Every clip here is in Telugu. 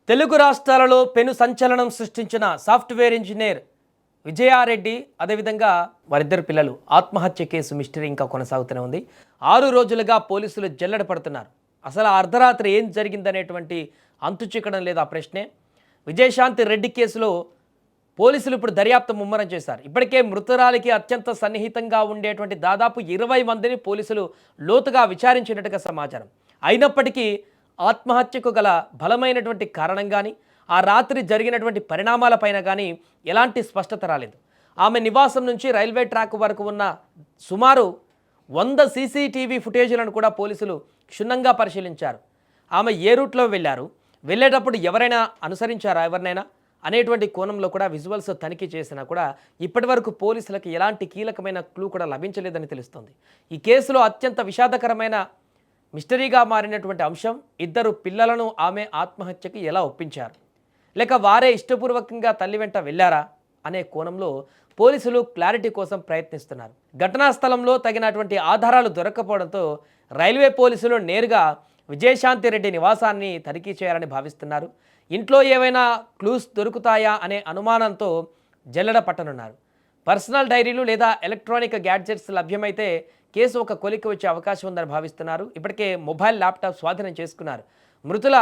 తెలుగు రాష్ట్రాలలో పెను సంచలనం సృష్టించిన సాఫ్ట్వేర్ ఇంజనీర్ విజయారెడ్డి అదేవిధంగా వారిద్దరు పిల్లలు ఆత్మహత్య కేసు మిస్టరీ ఇంకా కొనసాగుతూనే ఉంది. 6 రోజులుగా పోలీసులు జల్లెడ పడుతున్నారు. అసలు అర్ధరాత్రి ఏం జరిగిందనేటువంటి అంతు చిక్కడం లేదు ఆ ప్రశ్నే. విజయశాంతి రెడ్డి కేసులో పోలీసులు ఇప్పుడు దర్యాప్తు ముమ్మరం చేశారు. ఇప్పటికే మృతురాలికి అత్యంత సన్నిహితంగా ఉండేటువంటి దాదాపు 20 మందిని పోలీసులు లోతుగా విచారించినట్టుగా సమాచారం. అయినప్పటికీ ఆత్మహత్యకు గల బలమైనటువంటి కారణం కానీ ఆ రాత్రి జరిగినటువంటి పరిణామాలపైన కానీ ఎలాంటి స్పష్టత రాలేదు. ఆమె నివాసం నుంచి రైల్వే ట్రాక్ వరకు ఉన్న సుమారు 100 సీసీటీవీ ఫుటేజీలను కూడా పోలీసులు క్షుణ్ణంగా పరిశీలించారు. ఆమె ఏ రూట్లో వెళ్ళేటప్పుడు ఎవరైనా అనుసరించారా ఎవరినైనా అనేటువంటి కోణంలో కూడా విజువల్స్ తనిఖీ చేసినా కూడా ఇప్పటివరకు పోలీసులకు ఎలాంటి కీలకమైన క్లూ కూడా లభించలేదని తెలుస్తోంది. ఈ కేసులో అత్యంత విషాదకరమైన మిస్టరీగా మారినటువంటి అంశం ఇద్దరు పిల్లలను ఆమె ఆత్మహత్యకి ఎలా ఒప్పించారు, లేక వారే ఇష్టపూర్వకంగా తల్లి వెంట వెళ్ళారా అనే కోణంలో పోలీసులు క్లారిటీ కోసం ప్రయత్నిస్తున్నారు. ఘటనా స్థలంలో తగినటువంటి ఆధారాలు దొరక్కపోవడంతో రైల్వే పోలీసులు నేరుగా విజయశాంతి రెడ్డి నివాసాన్ని తనిఖీ చేయాలని భావిస్తున్నారు. ఇంట్లో ఏవైనా క్లూస్ దొరుకుతాయా అనే అనుమానంతో జల్లెడ పట్టనున్నారు. పర్సనల్ డైరీలు లేదా ఎలక్ట్రానిక్ గ్యాడ్జెట్స్ లభ్యమైతే కేసు ఒక కొలిక్కి వచ్చే అవకాశం ఉందని భావిస్తున్నారు. ఇప్పటికే మొబైల్ ల్యాప్టాప్ స్వాధీనం చేసుకున్నారు. మృతుల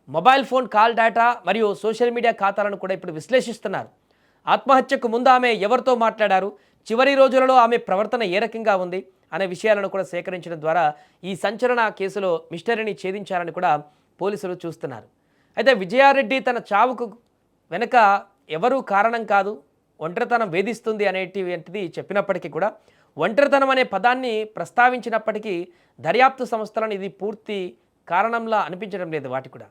మొబైల్ ఫోన్ కాల్ డేటా మరియు సోషల్ మీడియా ఖాతాలను కూడా ఇప్పుడు విశ్లేషిస్తున్నారు. ఆత్మహత్యకు ముందు ఆమె ఎవరితో మాట్లాడారు, చివరి రోజులలో ఆమె ప్రవర్తన ఏ రకంగా ఉంది అనే విషయాలను కూడా సేకరించడం ద్వారా ఈ సంచలన కేసులో మిస్టరీని ఛేదించాలని కూడా పోలీసులు చూస్తున్నారు. అయితే విజయారెడ్డి తన చావుకు వెనుక ఎవరూ కారణం కాదు, ఒంటరితనం వేధిస్తుంది అనేటిది చెప్పినప్పటికీ కూడా ఒంటరితనం అనే పదాన్ని ప్రస్తావించినప్పటికీ దర్యాప్తు సంస్థలను ఇది పూర్తి కారణంలా అనిపించడం లేదు. వాటి కూడా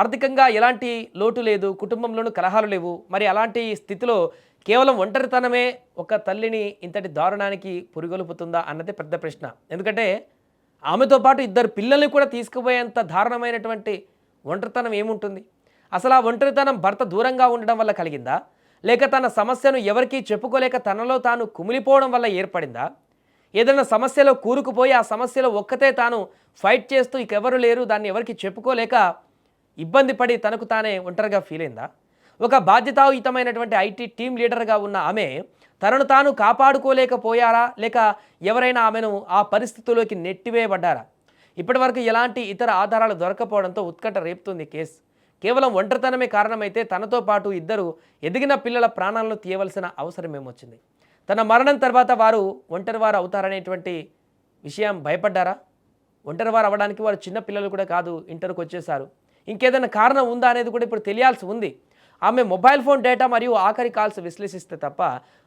ఆర్థికంగా ఎలాంటి లోటు లేదు, కుటుంబంలోనూ కలహాలు లేవు. మరి అలాంటి స్థితిలో కేవలం ఒంటరితనమే ఒక తల్లిని ఇంతటి దారుణానికి పురిగొలుపుతుందా అన్నదే పెద్ద ప్రశ్న. ఎందుకంటే ఆమెతో పాటు ఇద్దరు పిల్లల్ని కూడా తీసుకుపోయేంత దారుణమైనటువంటి ఒంటరితనం ఏముంటుంది? అసలు ఆ ఒంటరితనం భర్త దూరంగా ఉండడం వల్ల కలిగిందా, లేక తన సమస్యను ఎవరికీ చెప్పుకోలేక తనలో తాను కుమిలిపోవడం వల్ల ఏర్పడిందా? ఏదైనా సమస్యలో కూరుకుపోయి ఆ సమస్యలో ఒక్కతే తాను ఫైట్ చేస్తూ ఇకెవరు లేరు, దాన్ని ఎవరికి చెప్పుకోలేక ఇబ్బంది పడి తనకు తానే ఒంటరిగా ఫీల్ అయిందా? ఒక బాధ్యతాయుతమైనటువంటి ఐటీ టీమ్ లీడర్గా ఉన్న ఆమె తనను తాను కాపాడుకోలేకపోయారా, లేక ఎవరైనా ఆమెను ఆ పరిస్థితుల్లోకి నెట్టివేయబడ్డారా? ఇప్పటివరకు ఎలాంటి ఇతర ఆధారాలు దొరకపోవడంతో ఉత్కంఠ రేపుతుంది కేసు. కేవలం ఒంటరితనమే కారణమైతే తనతో పాటు ఇద్దరు ఎదిగిన పిల్లల ప్రాణాలను తీయవలసిన అవసరం ఏమొచ్చింది? తన మరణం తర్వాత వారు ఒంటరివారు అవుతారనేటువంటి విషయం భయపడ్డారా? ఒంటరివారు అవ్వడానికి వారు చిన్న పిల్లలు కూడా కాదు, ఇంటర్కి వచ్చేసారు. ఇంకేదైనా కారణం ఉందా అనేది కూడా ఇప్పుడు తెలియాల్సి ఉంది. ఆమె మొబైల్ ఫోన్ డేటా మరియు ఆఖరి కాల్స్ విశ్లేషిస్తే తప్ప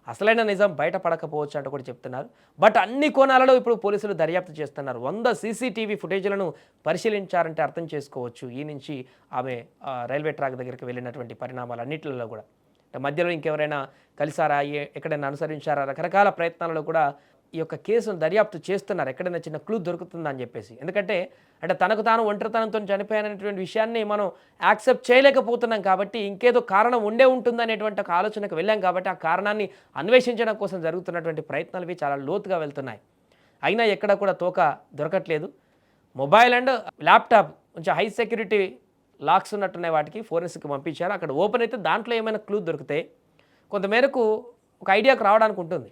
అసలైన నిజం బయటపడకపోవచ్చు అంటూ కూడా చెప్తున్నారు. బట్ అన్ని కోణాలలో ఇప్పుడు పోలీసులు దర్యాప్తు చేస్తున్నారు. 100 సీసీటీవీ ఫుటేజ్లను పరిశీలించారంటే అర్థం చేసుకోవచ్చు ఈ నుంచి ఆమె రైల్వే ట్రాక్ దగ్గరికి వెళ్ళినటువంటి పరిణామాలు అన్నింటిలో కూడా. మధ్యలో ఇంకెవరైనా కలిసారా, ఎక్కడైనా అనుసరించారా, రకరకాల ప్రయత్నాలలో కూడా ఈ యొక్క కేసును దర్యాప్తు చేస్తున్నారు. ఎక్కడైనా చిన్న క్లూ దొరుకుతుందా అని చెప్పేసి. ఎందుకంటే తనకు తాను ఒంటరితనంతో చనిపోయాననేటువంటి విషయాన్ని మనం యాక్సెప్ట్ చేయలేకపోతున్నాం కాబట్టి ఇంకేదో కారణం ఉండే ఉంటుందనేటువంటి ఒక ఆలోచనకు వెళ్ళాం కాబట్టి ఆ కారణాన్ని అన్వేషించడం కోసం జరుగుతున్నటువంటి ప్రయత్నాలు చాలా లోతుగా వెళ్తున్నాయి. అయినా ఎక్కడ కూడా తోక దొరకట్లేదు. మొబైల్ అండ్ ల్యాప్టాప్ కొంచెం హై సెక్యూరిటీ లాక్స్ ఉన్నట్టున్నాయి, వాటికి ఫోరెన్సిక్ పంపించారు. అక్కడ ఓపెన్ అయితే దాంట్లో ఏమైనా క్లూ దొరికితే కొంతమేరకు ఒక ఐడియాకు రావడానికి ఉంటుంది.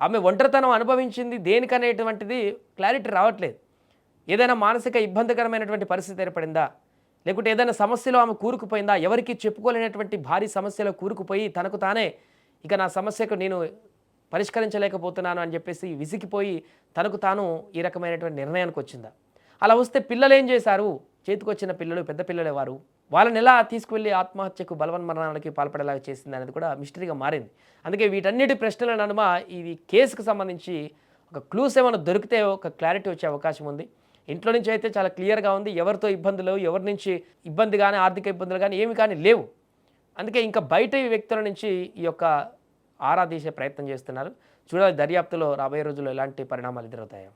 ఆమె ఒంటరితనం అనుభవించింది దేనికనేటువంటిది క్లారిటీ రావట్లేదు. ఏదైనా మానసిక ఇబ్బందికరమైనటువంటి పరిస్థితి ఏర్పడిందా, లేకుంటే ఏదైనా సమస్యలో ఆమె కూరుకుపోయిందా, ఎవరికి చెప్పుకోలేనటువంటి భారీ సమస్యలో కూరుకుపోయి తనకు తానే ఇక నా సమస్యకు నేను పరిష్కరించలేకపోతున్నాను అని చెప్పేసి విసిగిపోయి తనకు తాను ఈ రకమైనటువంటి నిర్ణయానికి వచ్చిందా? అలా వస్తే పిల్లలు ఏం చేశారు? చేతికొచ్చిన పిల్లలు పెద్ద పిల్లలే, వారు వాళ్ళని ఎలా తీసుకువెళ్ళి ఆత్మహత్యకు బలవన్మరణాలకి పాల్పడేలాగా చేసింది అనేది కూడా మిస్టరీగా మారింది. అందుకే వీటన్నిటి ప్రశ్నల నడుమ ఈ కేసుకు సంబంధించి ఒక క్లూస్ ఏమైనా దొరికితే ఒక క్లారిటీ వచ్చే అవకాశం ఉంది. ఇంట్లో నుంచి అయితే చాలా క్లియర్గా ఉంది, ఎవరితో ఇబ్బందులు, ఎవరి నుంచి ఇబ్బంది కానీ ఆర్థిక ఇబ్బందులు కానీ ఏమి కానీ లేవు. అందుకే ఇంకా బయట వ్యక్తుల నుంచి ఈ యొక్క ఆరా తీసే ప్రయత్నం చేస్తున్నారు. చూడాలి దర్యాప్తులో రాబోయే రోజుల్లో ఎలాంటి పరిణామాలు ఎదురవుతాయో.